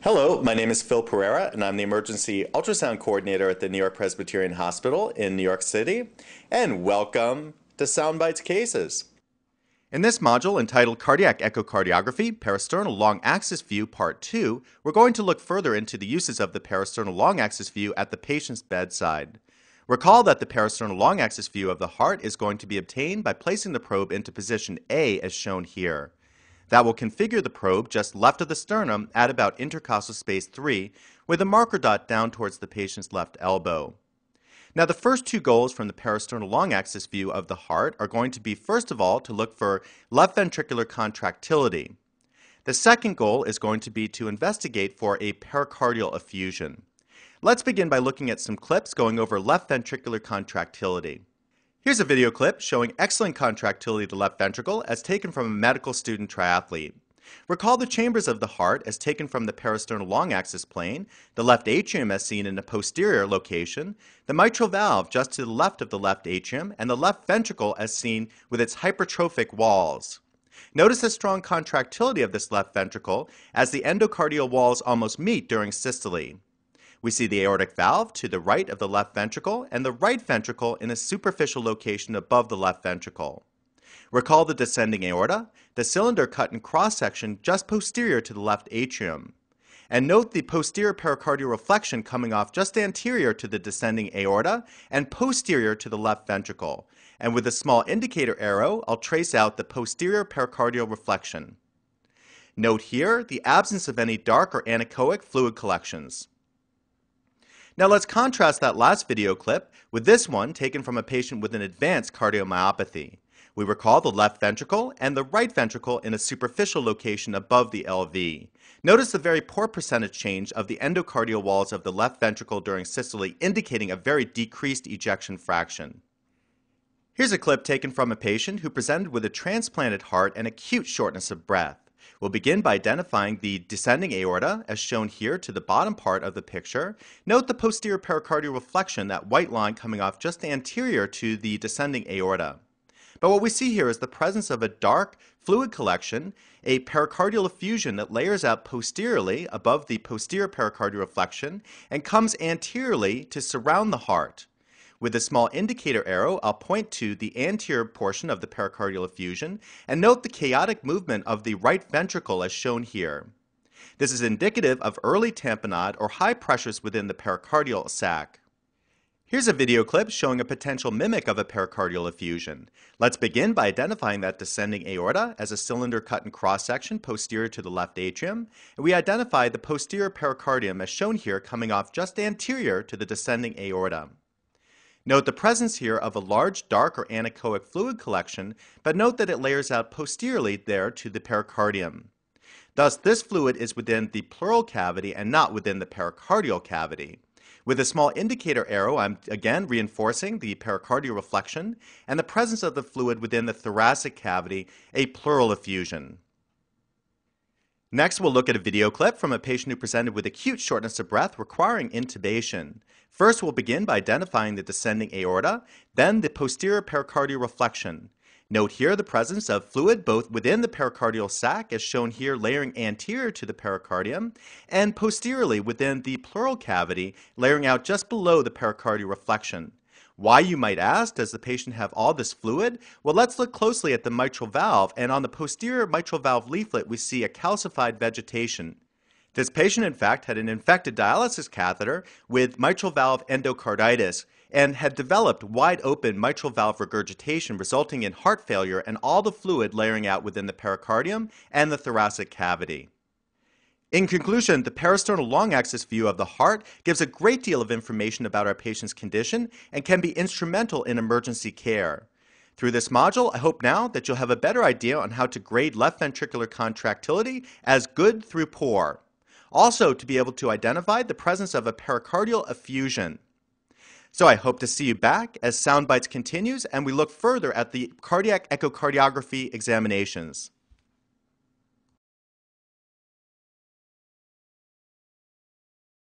Hello, my name is Phil Pereira, and I'm the Emergency Ultrasound Coordinator at the New York Presbyterian Hospital in New York City. And welcome to Soundbites Cases. In this module entitled Cardiac Echocardiography, Parasternal Long Axis View Part 2, we're going to look further into the uses of the parasternal long axis view at the patient's bedside. Recall that the parasternal long axis view of the heart is going to be obtained by placing the probe into position A as shown here. That will configure the probe just left of the sternum at about intercostal space 3 with a marker dot down towards the patient's left elbow. Now the first two goals from the parasternal long axis view of the heart are going to be first of all to look for left ventricular contractility. The second goal is going to be to investigate for a pericardial effusion. Let's begin by looking at some clips going over left ventricular contractility. Here's a video clip showing excellent contractility of the left ventricle as taken from a medical student triathlete. Recall the chambers of the heart as taken from the parasternal long axis plane, the left atrium as seen in the posterior location, the mitral valve just to the left of the left atrium, and the left ventricle as seen with its hypertrophic walls. Notice the strong contractility of this left ventricle as the endocardial walls almost meet during systole. We see the aortic valve to the right of the left ventricle and the right ventricle in a superficial location above the left ventricle. Recall the descending aorta, the cylinder cut in cross-section just posterior to the left atrium. And note the posterior pericardial reflection coming off just anterior to the descending aorta and posterior to the left ventricle. And with a small indicator arrow, I'll trace out the posterior pericardial reflection. Note here the absence of any dark or anechoic fluid collections. Now let's contrast that last video clip with this one taken from a patient with an advanced cardiomyopathy. We recall the left ventricle and the right ventricle in a superficial location above the LV. Notice the very poor percentage change of the endocardial walls of the left ventricle during systole, indicating a very decreased ejection fraction. Here's a clip taken from a patient who presented with a transplanted heart and acute shortness of breath. We'll begin by identifying the descending aorta, as shown here to the bottom part of the picture. Note the posterior pericardial reflection, that white line coming off just anterior to the descending aorta. But what we see here is the presence of a dark fluid collection, a pericardial effusion that layers out posteriorly above the posterior pericardial reflection and comes anteriorly to surround the heart. With a small indicator arrow, I'll point to the anterior portion of the pericardial effusion and note the chaotic movement of the right ventricle as shown here. This is indicative of early tamponade or high pressures within the pericardial sac. Here's a video clip showing a potential mimic of a pericardial effusion. Let's begin by identifying that descending aorta as a cylinder cut in cross-section posterior to the left atrium, and we identify the posterior pericardium as shown here coming off just anterior to the descending aorta. Note the presence here of a large dark or anechoic fluid collection, but note that it layers out posteriorly there to the pericardium. Thus, this fluid is within the pleural cavity and not within the pericardial cavity. With a small indicator arrow, I'm again reinforcing the pericardial reflection and the presence of the fluid within the thoracic cavity, a pleural effusion. Next, we'll look at a video clip from a patient who presented with acute shortness of breath requiring intubation. First, we'll begin by identifying the descending aorta, then the posterior pericardial reflection. Note here the presence of fluid both within the pericardial sac, as shown here layering anterior to the pericardium, and posteriorly within the pleural cavity, layering out just below the pericardial reflection. Why, you might ask, does the patient have all this fluid? Well, let's look closely at the mitral valve, and on the posterior mitral valve leaflet we see a calcified vegetation. This patient, in fact, had an infected dialysis catheter with mitral valve endocarditis and had developed wide open mitral valve regurgitation resulting in heart failure and all the fluid layering out within the pericardium and the thoracic cavity. In conclusion, the parasternal long axis view of the heart gives a great deal of information about our patient's condition and can be instrumental in emergency care. Through this module, I hope now that you'll have a better idea on how to grade left ventricular contractility as good through poor. Also, to be able to identify the presence of a pericardial effusion. So I hope to see you back as Soundbites continues and we look further at the cardiac echocardiography examinations.